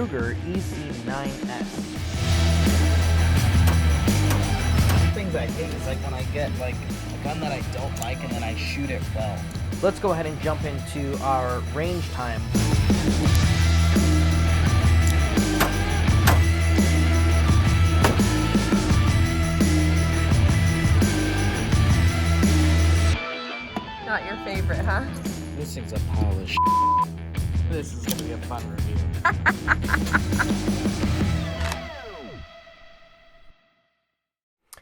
Ruger EC9s. Things I hate is like when I get like a gun that I don't like and then I shoot it well. Let's go ahead and jump into our range time. Not your favorite, huh? This thing's a pile of shit. This is going to be a fun review.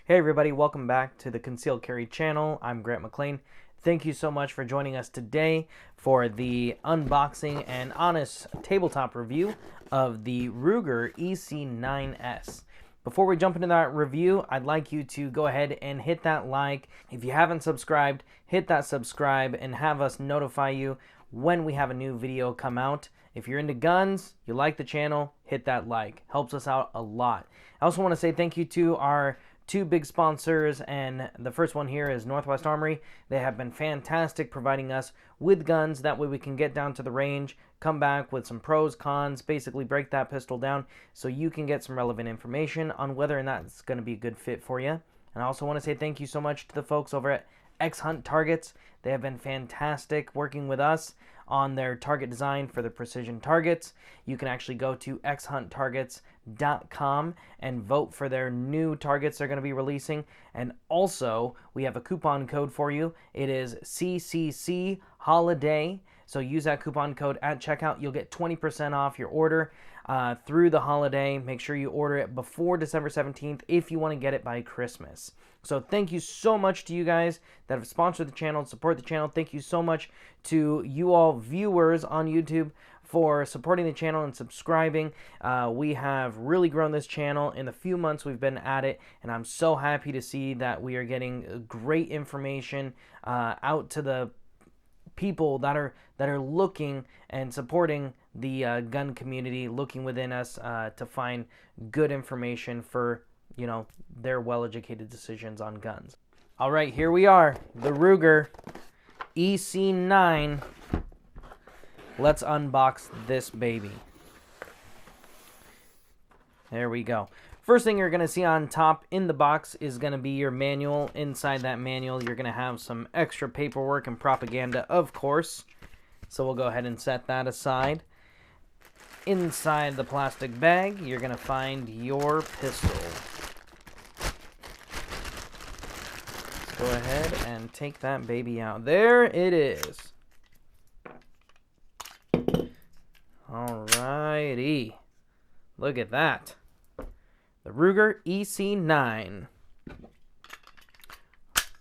Hey everybody, welcome back to the Concealed Carry channel. I'm Grant McLean. Thank you so much for joining us today for the unboxing and honest tabletop review of the Ruger EC9s. Before we jump into that review, I'd like you to go ahead and hit that like. If you haven't subscribed, hit that subscribe and have us notify you when we have a new video come out. If you're into guns, you like the channel, hit that like. Helps us out a lot. I also want to say thank you to our two big sponsors, and the first one here is Northwest Armory. They have been fantastic providing us with guns. That way we can get down to the range, come back with some pros, cons, basically break that pistol down so you can get some relevant information on whether or not it's going to be a good fit for you. And I also want to say thank you so much to the folks over at X-Hunt Targets. They have been fantastic working with us on their target design for the precision targets. You can actually go to xhunttargets.com and vote for their new targets they're going to be releasing. And also, we have a coupon code for you. It is CCC Holiday. So use that coupon code at checkout. You'll get 20% off your order through the holiday. Make sure you order it before December 17th if you want to get it by Christmas. So thank you so much to you guys that have sponsored the channel and support the channel. Thank you so much to you all viewers on YouTube for supporting the channel and subscribing. We have really grown this channel in the few months we've been at it, and I'm so happy to see that we are getting great information out to the people that are looking and supporting the gun community, looking within us to find good information for, you know, their well-educated decisions on guns. All right, here we are, the Ruger EC9. Let's unbox this baby. There we go. First thing you're going to see on top in the box is going to be your manual. Inside that manual, you're going to have some extra paperwork and propaganda, of course. So we'll go ahead and set that aside. Inside the plastic bag, you're going to find your pistol. Let's go ahead and take that baby out. There it is. Alrighty. Look at that. The Ruger EC9.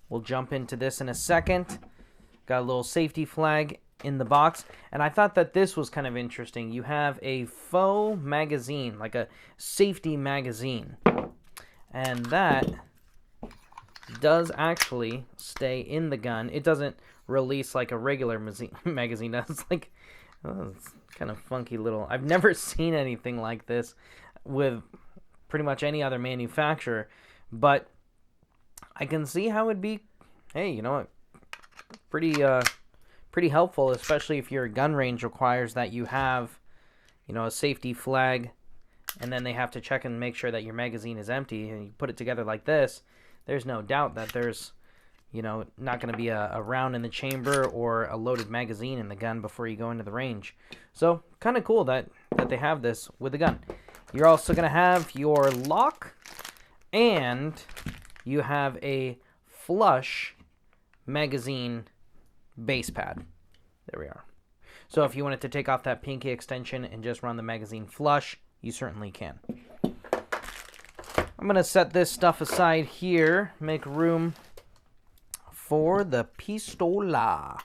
We'll jump into this in a second. Got a little safety flag in the box. And I thought that this was kind of interesting. You have a faux magazine, like a safety magazine. And that does actually stay in the gun. It doesn't release like a regular magazine does. It's like, oh, it's kind of funky little... I've never seen anything like this with pretty much any other manufacturer, but I can see how it'd be, hey, you know what, pretty helpful, especially if your gun range requires that you have, you know, a safety flag, and then they have to check and make sure that your magazine is empty, and you put it together like this. There's no doubt that there's, you know, not going to be a round in the chamber or a loaded magazine in the gun before you go into the range. So kind of cool that they have this with the gun. You're also going to have your lock, and you have a flush magazine base pad. There we are. So if you wanted to take off that pinky extension and just run the magazine flush, you certainly can. I'm going to set this stuff aside here, make room for the pistola.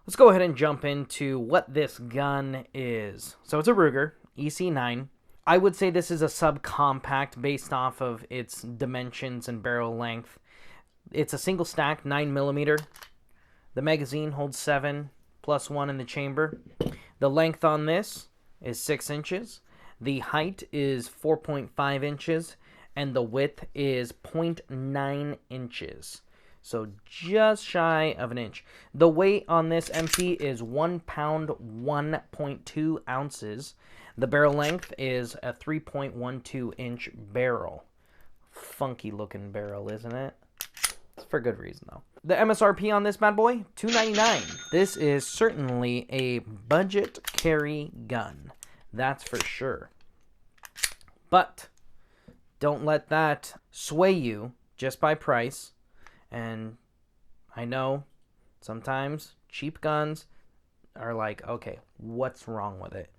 Let's go ahead and jump into what this gun is. So it's a Ruger EC9. I would say this is a subcompact based off of its dimensions and barrel length. It's a single stack 9mm. The magazine holds 7 plus 1 in the chamber. The length on this is 6 inches. The height is 4.5 inches. And the width is 0.9 inches. So just shy of an inch. The weight on this MC is 1 pound, 1.2 ounces. The barrel length is a 3.12 inch barrel. Funky looking barrel, isn't it? It's for good reason, though. The MSRP on this bad boy, $299. This is certainly a budget carry gun. That's for sure. But don't let that sway you just by price. And I know sometimes cheap guns are like, okay, what's wrong with it?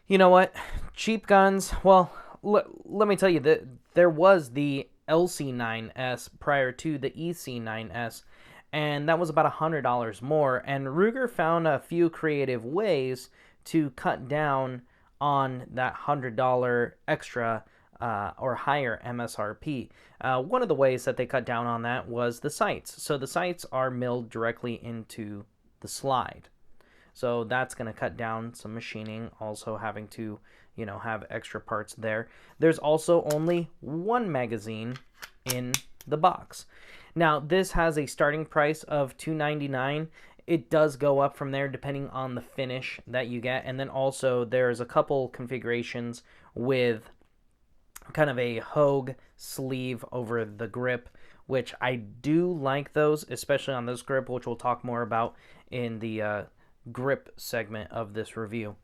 You know what? Cheap guns, well, let me tell you that there was the LC9s prior to the EC9s, and that was about $100 more. And Ruger found a few creative ways to cut down on that $100 extra or higher MSRP. One of the ways that they cut down on that was the sights. So the sights are milled directly into the slide. So that's going to cut down some machining, also having to, have extra parts there. There's also only one magazine in the box. Now, this has a starting price of $299. It does go up from there depending on the finish that you get. And then also there's a couple configurations with kind of a Hogue sleeve over the grip, which I do like those, especially on this grip, which we'll talk more about in the grip segment of this review.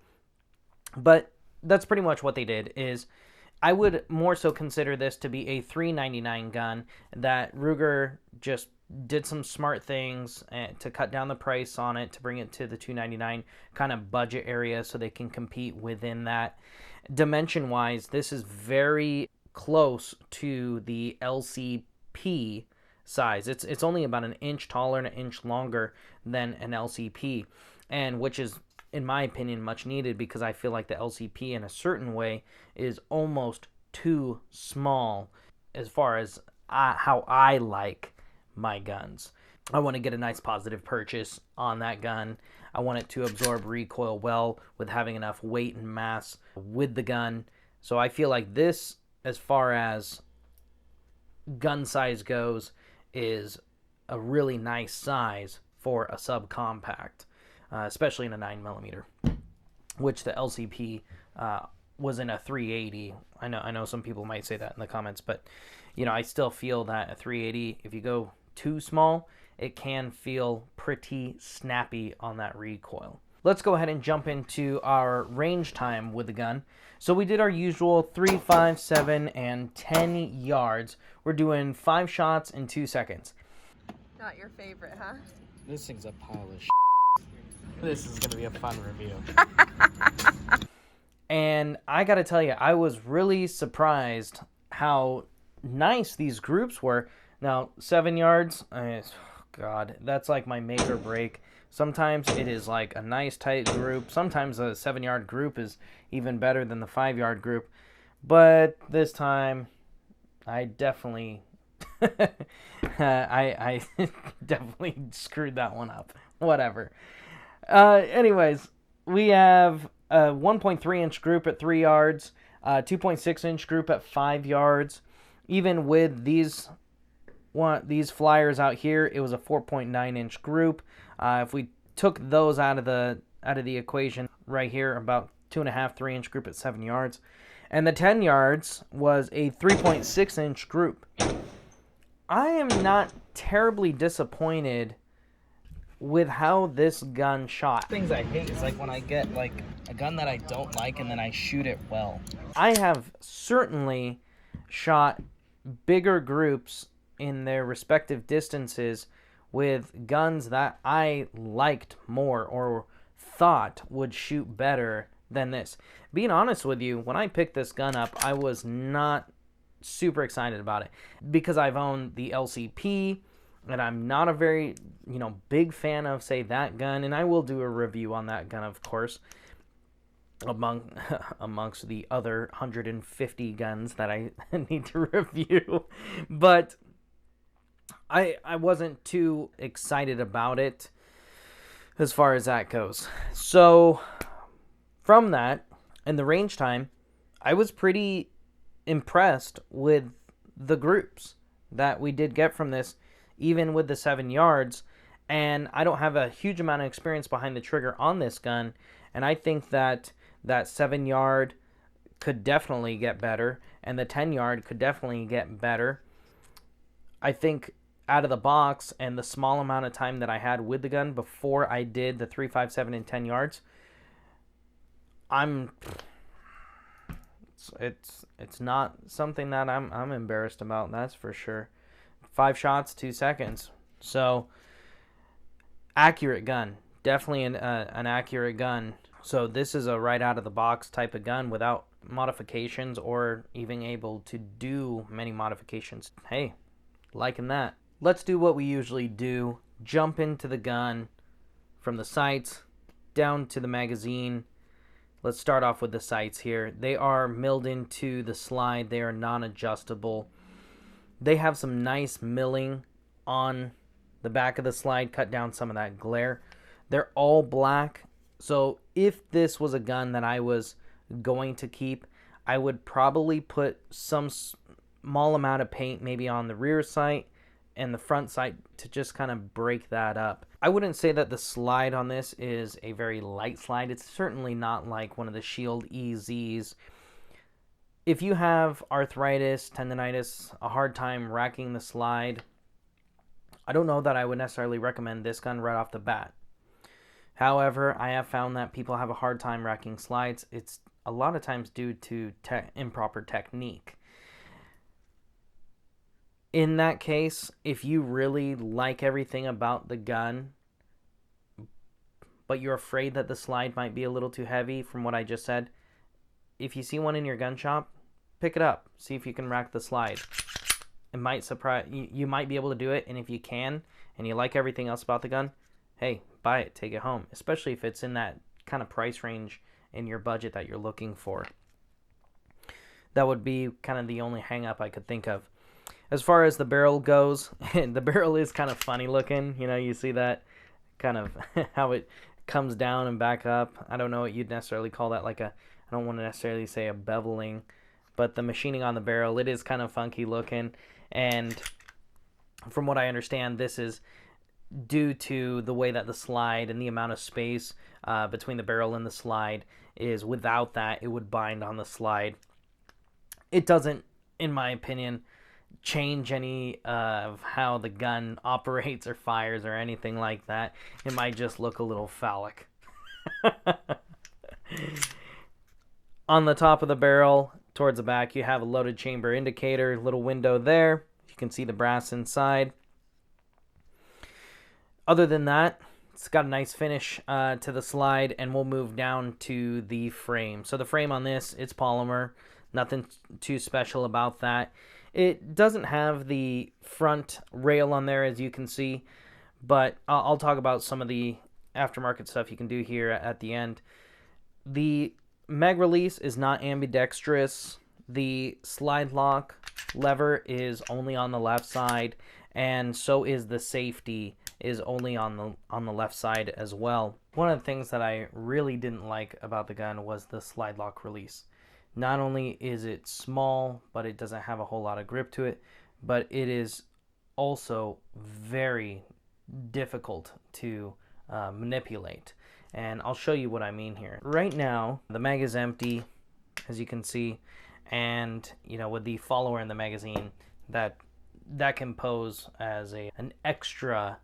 But that's pretty much what they did. Is I would more so consider this to be a $399 gun that Ruger just did some smart things to cut down the price on it to bring it to the $299 kind of budget area so they can compete within that. Dimension wise, this is very close to the LCP size. It's only about an inch taller and an inch longer than an LCP, and which is, in my opinion, much needed, because I feel like the LCP in a certain way is almost too small as far as how I like my guns. I want to get a nice positive purchase on that gun. I want it to absorb recoil well with having enough weight and mass with the gun. So I feel like this, as far as gun size goes, is a really nice size for a subcompact, especially in a 9mm, which the LCP was in a 380. I know some people might say that in the comments, but I still feel that a 380, if you go too small, it can feel pretty snappy on that recoil. Let's go ahead and jump into our range time with the gun. So we did our usual 3, 5, 7, and 10 yards. We're doing 5 shots in 2 seconds. Not your favorite, huh? This thing's a pile of This is going to be a fun review. And I got to tell you, I was really surprised how nice these groups were. Now, 7 yards, God, that's like my make or break. Sometimes it is like a nice tight group. Sometimes a 7-yard group is even better than the 5-yard group. But this time, I definitely, I definitely screwed that one up. Whatever. Anyways, we have a 1.3-inch group at 3 yards, 2.6-inch group at 5 yards. Even with these flyers out here, it was a 4.9-inch group. If we took those out of the equation right here, about 2.5, 3-inch group at 7 yards. And the 10 yards was a 3.6-inch group. I am not terribly disappointed with how this gun shot. things I hate is like when I get like a gun that I don't like and then I shoot it well. I have certainly shot bigger groups in their respective distances with guns that I liked more or thought would shoot better than this. Being honest with you, when I picked this gun up, I was not super excited about it because I've owned the LCP and I'm not a very, big fan of, say, that gun, and I will do a review on that gun, of course, amongst the other 150 guns that I need to review. But I wasn't too excited about it as far as that goes. So from that and the range time, I was pretty impressed with the groups that we did get from this. even with the 7 yards. And I don't have a huge amount of experience behind the trigger on this gun, and I think that that 7 yard could definitely get better, and the 10 yard could definitely get better. I think out of the box and the small amount of time that I had with the gun before I did the 3, 5, 7, and 10 yards, it's not something that I'm embarrassed about, that's for sure. 5 shots, 2 seconds. So accurate gun, definitely an accurate gun. So this is a right out of the box type of gun without modifications or even able to do many modifications. Hey, liking that. Let's do what we usually do. Jump into the gun from the sights down to the magazine. Let's start off with the sights here. They are milled into the slide. They are non-adjustable. They have some nice milling on the back of the slide, cut down some of that glare. They're all black. So if this was a gun that I was going to keep, I would probably put some small amount of paint maybe on the rear sight and the front sight to just kind of break that up. I wouldn't say that the slide on this is a very light slide. It's certainly not like one of the Shield EZs. If you have arthritis, tendonitis, a hard time racking the slide, I don't know that I would necessarily recommend this gun right off the bat. However, I have found that people have a hard time racking slides. It's a lot of times due to improper technique. In that case, if you really like everything about the gun, but you're afraid that the slide might be a little too heavy from what I just said, if you see one in your gun shop, pick it up. See if you can rack the slide. It might surprise you. You might be able to do it, and if you can, and you like everything else about the gun, hey, buy it, take it home, especially if it's in that kind of price range in your budget that you're looking for. That would be kind of the only hang up I could think of. As far as the barrel goes, the barrel is kind of funny looking. You know, you see that kind of how it comes down and back up. I don't know what you'd necessarily call that, like I don't want to necessarily say a beveling, but the machining on the barrel, it is kind of funky looking. And from what I understand, this is due to the way that the slide and the amount of space between the barrel and the slide is. Without that, it would bind on the slide. It doesn't, in my opinion, change any of how the gun operates or fires or anything like that. It might just look a little phallic. On the top of the barrel, towards the back, you have a loaded chamber indicator, little window there. You can see the brass inside. Other than that, it's got a nice finish to the slide, and we'll move down to the frame. So the frame on this, it's polymer. Nothing too special about that. It doesn't have the front rail on there, as you can see, but I'll talk about some of the aftermarket stuff you can do here at the end. The mag release is not ambidextrous. The slide lock lever is only on the left side, and so is the safety is only on the left side as well. One of the things that I really didn't like about the gun was the slide lock release. Not only is it small, but it doesn't have a whole lot of grip to it, but it is also very difficult to manipulate. And I'll show you what I mean here. Right now, the mag is empty, as you can see, and you know, with the follower in the magazine, that can pose as an extra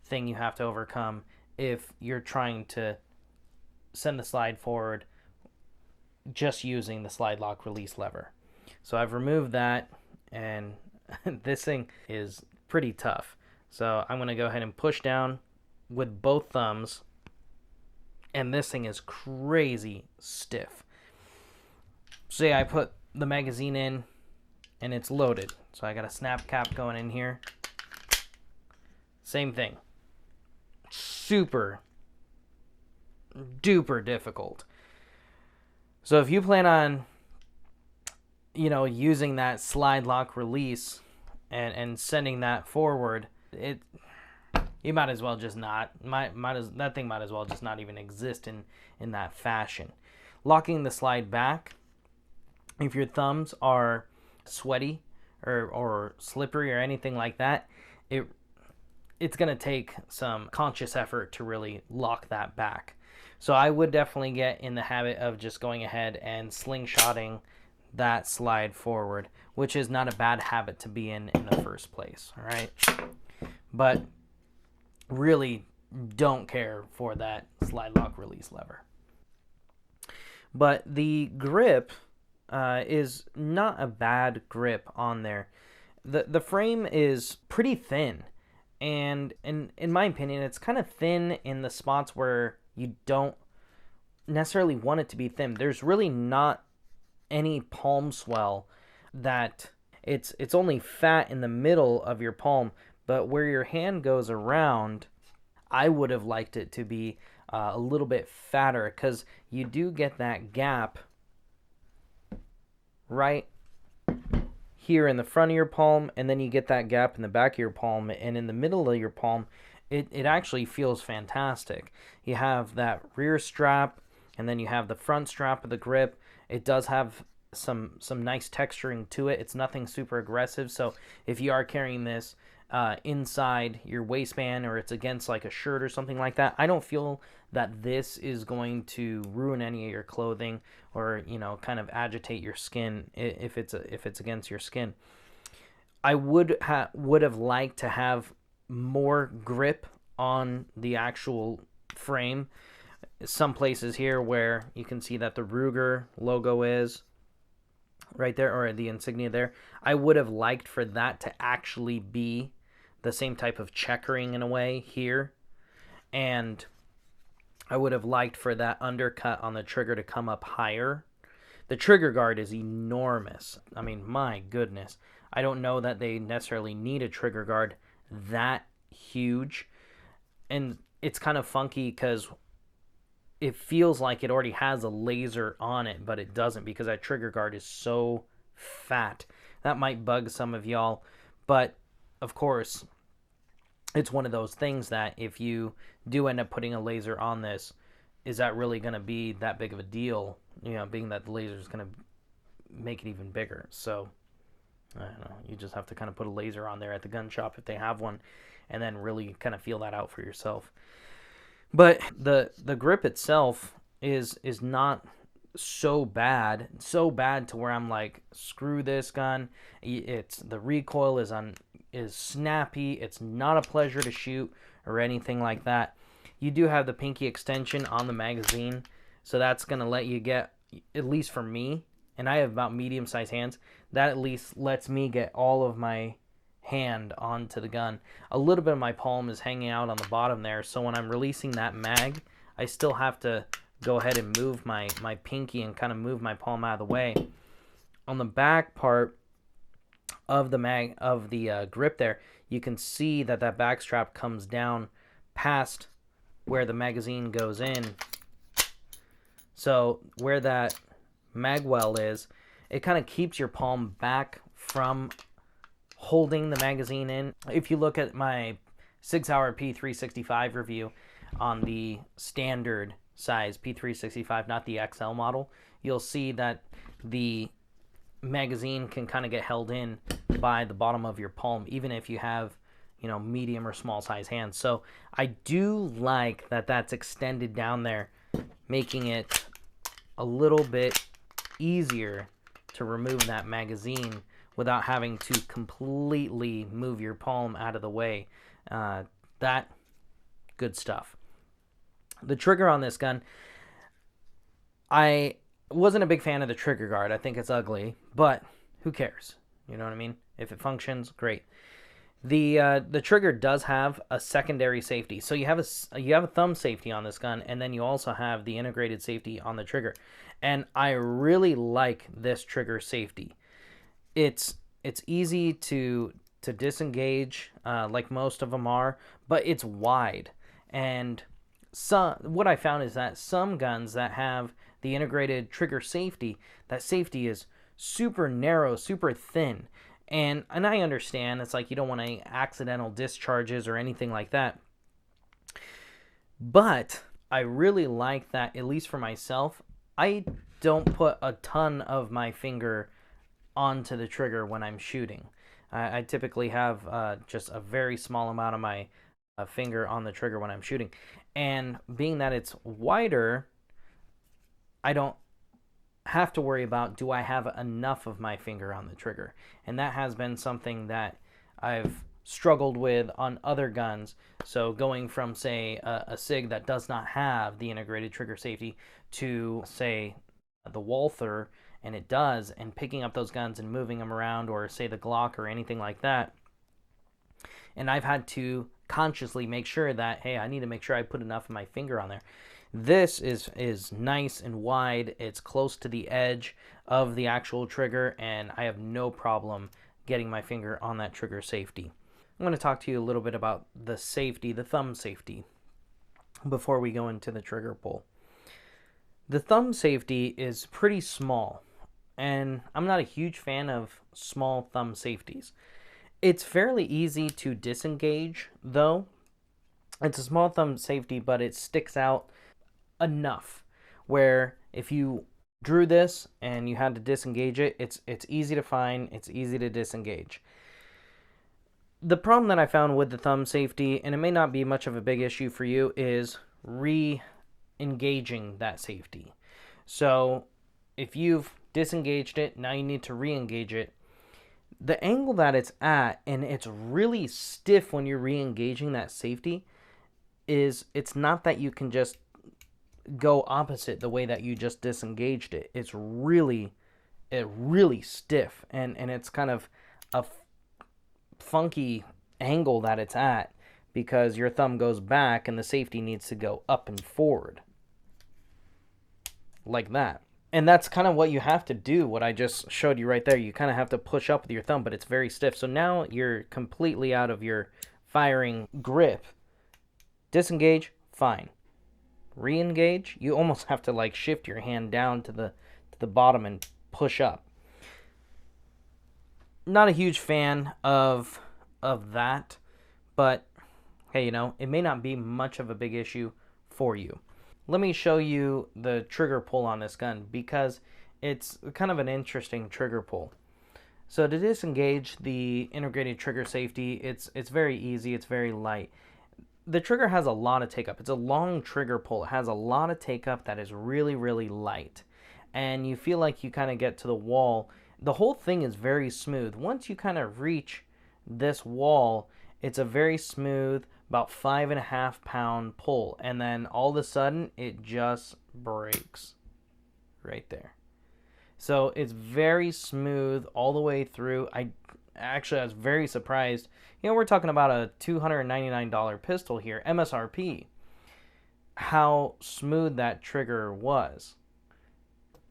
thing you have to overcome if you're trying to send the slide forward just using the slide lock release lever. So I've removed that, and this thing is pretty tough. So I'm going to go ahead and push down with both thumbs, and this thing is crazy stiff. Say I put the magazine in and it's loaded, so I got a snap cap going in here. Same thing. Super duper difficult. So if you plan on, you know, using that slide lock release and sending that forward, you might as well just not. That thing might as well just not even exist in that fashion. Locking the slide back, if your thumbs are sweaty or slippery or anything like that, it's going to take some conscious effort to really lock that back. So I would definitely get in the habit of just going ahead and slingshotting that slide forward, which is not a bad habit to be in the first place, all right? But really don't care for that slide lock release lever. But the grip is not a bad grip on there. The frame is pretty thin, and in my opinion, it's kind of thin in the spots where you don't necessarily want it to be thin. There's really not any palm swell that it's only fat in the middle of your palm, but where your hand goes around, I would have liked it to be a little bit fatter, because you do get that gap right here in the front of your palm, and then you get that gap in the back of your palm, and in the middle of your palm, it actually feels fantastic. You have that rear strap, and then you have the front strap of the grip. It does have some nice texturing to it. It's nothing super aggressive, so if you are carrying this inside your waistband, or it's against like a shirt or something like that, I don't feel that this is going to ruin any of your clothing, or kind of agitate your skin if it's against your skin. I would have liked to have more grip on the actual frame. Some places here where you can see that the Ruger logo is right there, or the insignia there, I would have liked for that to actually be the same type of checkering in a way here, and I would have liked for that undercut on the trigger to come up higher. The trigger guard is enormous. I mean, my goodness. I don't know that they necessarily need a trigger guard that huge, and it's kind of funky because it feels like it already has a laser on it, but it doesn't, because that trigger guard is so fat. That might bug some of y'all, but of course, it's one of those things that if you do end up putting a laser on this, is that really going to be that big of a deal? Being that the laser is going to make it even bigger. So, I don't know. You just have to kind of put a laser on there at the gun shop if they have one, and then really kind of feel that out for yourself. But the grip itself is not so bad to where I'm like, screw this gun. It's the recoil is snappy. It's not a pleasure to shoot or anything like that. You do have the pinky extension on the magazine, so that's going to let you get, at least for me, and I have about medium-sized hands, that at least lets me get all of my hand onto the gun. A little bit of my palm is hanging out on the bottom there, so when I'm releasing that mag, I still have to go ahead and move my pinky and kind of move my palm out of the way. On the back part of the grip there, you can see that back strap comes down past where the magazine goes in. So where that mag well is, it kind of keeps your palm back from holding the magazine in. If you look at my 6 Hour P365 review on the standard size P365, not the XL model, you'll see that the magazine can kind of get held in by the bottom of your palm, even if you have medium or small size hands. So I do like that that's extended down there, making it a little bit easier to remove that magazine without having to completely move your palm out of the way. That good stuff. The trigger on this gun, I wasn't a big fan of the trigger guard. I think it's ugly, but who cares? You know what I mean? If it functions, great. The trigger does have a secondary safety. So you have a thumb safety on this gun, and then you also have the integrated safety on the trigger. And I really like this trigger safety. It's easy to disengage, like most of them are, but it's wide. And what I found is that some guns that have the integrated trigger safety, that safety is super narrow, super thin. And I understand it's like you don't want any accidental discharges or anything like that. But I really like that, at least for myself, I don't put a ton of my finger onto the trigger when I'm shooting. I typically have just a very small amount of my finger on the trigger when I'm shooting. And being that it's wider, I don't have to worry about, do I have enough of my finger on the trigger? And that has been something that I've struggled with on other guns. So going from, say, a SIG that does not have the integrated trigger safety to, say, the Walther, and it does, and picking up those guns and moving them around, or say the Glock or anything like that. And I've had to consciously make sure that, hey, I need to make sure I put enough of my finger on there. This is nice and wide. It's close to the edge of the actual trigger, and I have no problem getting my finger on that trigger safety. I'm going to talk to you a little bit about the safety, the thumb safety, before we go into the trigger pull. The thumb safety is pretty small, and I'm not a huge fan of small thumb safeties. It's fairly easy to disengage, though. It's a small thumb safety, but it sticks out enough where if you drew this and you had to disengage it, it's easy to find, it's easy to disengage. The problem that I found with the thumb safety, and it may not be much of a big issue for you, is re-engaging that safety. So if you've disengaged it, now you need to re-engage it. The angle that it's at, and it's really stiff when you're re-engaging that safety, is it's not that you can just go opposite the way that you just disengaged it. It's really stiff, and it's kind of a funky angle that it's at, because your thumb goes back and the safety needs to go up and forward like that. And that's kind of what you have to do, what I just showed you right there. You kind of have to push up with your thumb, but it's very stiff. So now you're completely out of your firing grip. Disengage, fine. Re-engage, you almost have to like shift your hand down to the bottom and push up. Not a huge fan of that, but hey, you know, it may not be much of a big issue for you. Let me show you the trigger pull on this gun, because it's kind of an interesting trigger pull. So to disengage the integrated trigger safety, it's very easy, it's very light. The trigger has a lot of take up. It's a long trigger pull. It has a lot of take up that is really, really light. And you feel like you kind of get to the wall. The whole thing is very smooth. Once you kind of reach this wall, it's a very smooth, about 5.5 pound pull. And then all of a sudden, it just breaks right there. So it's very smooth all the way through. I was very surprised. You know, we're talking about a $299 pistol here, MSRP. How smooth that trigger was.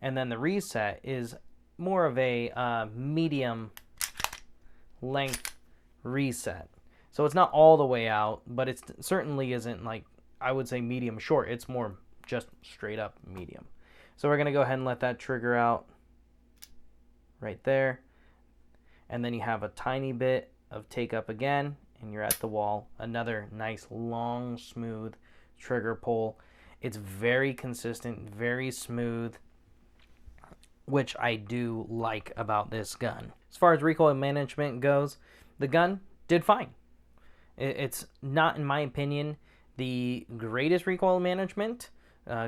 And then the reset is more of a medium length reset. So it's not all the way out, but it certainly isn't like, I would say medium short. It's more just straight up medium. So we're going to go ahead and let that trigger out right there. And then you have a tiny bit of take up again, and you're at the wall. Another nice, long, smooth trigger pull. It's very consistent, very smooth, which I do like about this gun. As far as recoil management goes, the gun did fine. It's not, in my opinion, the greatest recoil management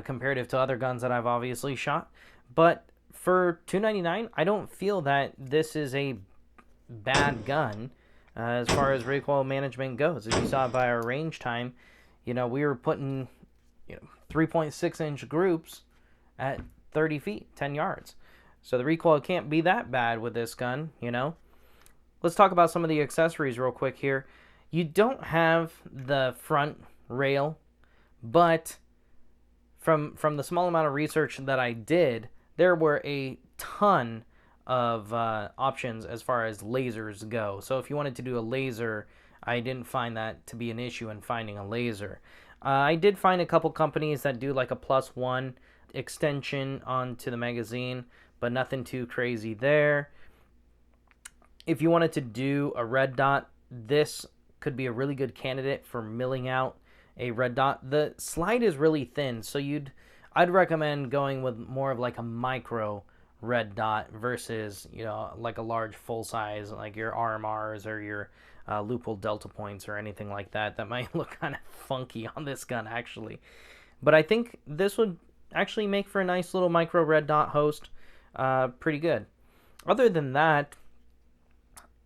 comparative to other guns that I've obviously shot, but for $299, I don't feel that this is a bad gun as far as recoil management goes. If you saw it by our range time, you know, we were putting 3.6 inch groups at 30 feet, 10 yards. So the recoil can't be that bad with this gun, you know. Let's talk about some of the accessories real quick here. You don't have the front rail, but from the small amount of research that I did, there were a ton of options as far as lasers go. So if you wanted to do a laser, I didn't find that to be an issue in finding a laser. I did find a couple companies that do like a +1 extension onto the magazine, but nothing too crazy there. If you wanted to do a red dot, this could be a really good candidate for milling out a red dot. The slide is really thin, so I'd recommend going with more of like a micro red dot versus, you know, like a large full size, like your RMRs or your loophole delta points or anything like that. That might look kind of funky on this gun, actually. But I think this would actually make for a nice little micro red dot host. Pretty good. Other than that,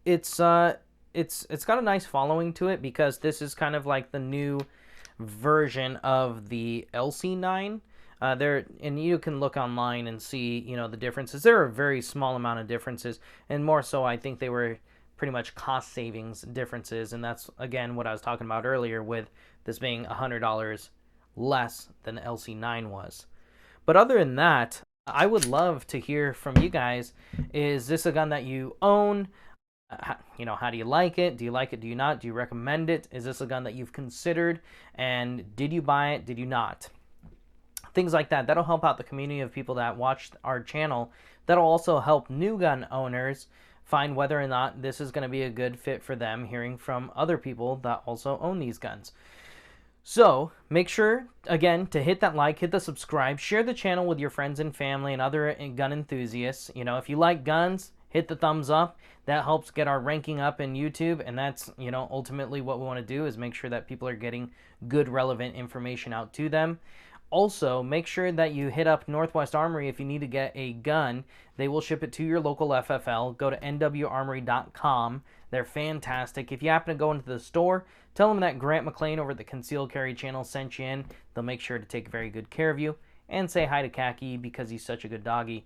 it's got a nice following to it because this is kind of like the new version of the LC9. And you can look online and see, you know, the differences. There are a very small amount of differences, and more so I think they were pretty much cost savings differences, and that's again what I was talking about earlier with this being $100 less than LC9 was. But other than that, I would love to hear from you guys. Is this a gun that you own? You know, how do you like it? Do you like it? Do you not? Do you recommend it? Is this a gun that you've considered? And did you buy it? Did you not? Things like that. That'll help out the community of people that watch our channel. That'll also help new gun owners find whether or not this is going to be a good fit for them, hearing from other people that also own these guns. So make sure, again, to hit that like, hit the subscribe, share the channel with your friends and family and other gun enthusiasts. You know, if you like guns, hit the thumbs up. That helps get our ranking up in YouTube, and that's, you know, ultimately what we want to do is make sure that people are getting good, relevant information out to them. Also, make sure that you hit up Northwest Armory if you need to get a gun. They will ship it to your local FFL. Go to nwarmory.com. They're fantastic. If you happen to go into the store, tell them that Grant McLean over at the Concealed Carry channel sent you in. They'll make sure to take very good care of you. And say hi to Khaki because he's such a good doggy.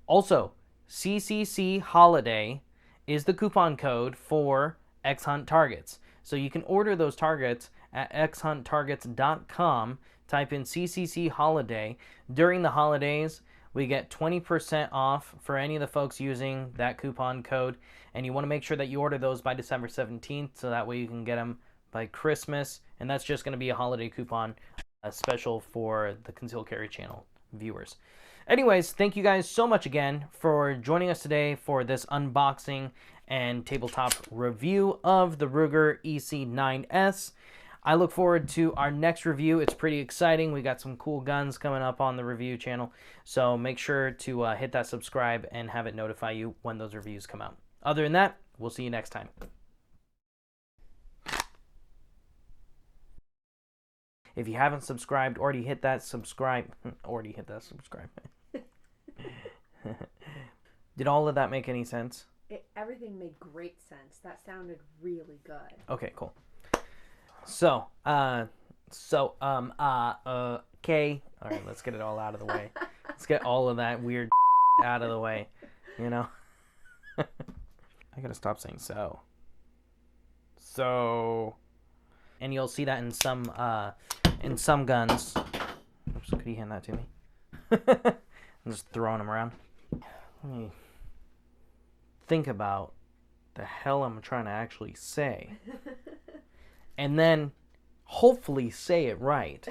Also, CCC Holiday is the coupon code for X-Hunt targets. So you can order those targets at xhunttargets.com. Type in CCC Holiday. During the holidays, we get 20% off for any of the folks using that coupon code. And you want to make sure that you order those by December 17th, so that way you can get them by Christmas. And that's just going to be a holiday coupon special for the Concealed Carry channel viewers. Anyways, thank you guys so much again for joining us today for this unboxing and tabletop review of the Ruger EC9s. I look forward to our next review. It's pretty exciting. We got some cool guns coming up on the review channel. So make sure to hit that subscribe and have it notify you when those reviews come out. Other than that, we'll see you next time. If you haven't subscribed, already hit that subscribe. Did all of that make any sense? Everything made great sense. That sounded really good. Okay, cool. So, okay. All right, let's get it all out of the way. Let's get all of that weird out of the way, you know? I gotta stop saying so. So. And you'll see that in some guns. Oops, could you hand that to me? I'm just throwing them around. Let me think about the hell I'm trying to actually say. And then hopefully say it right.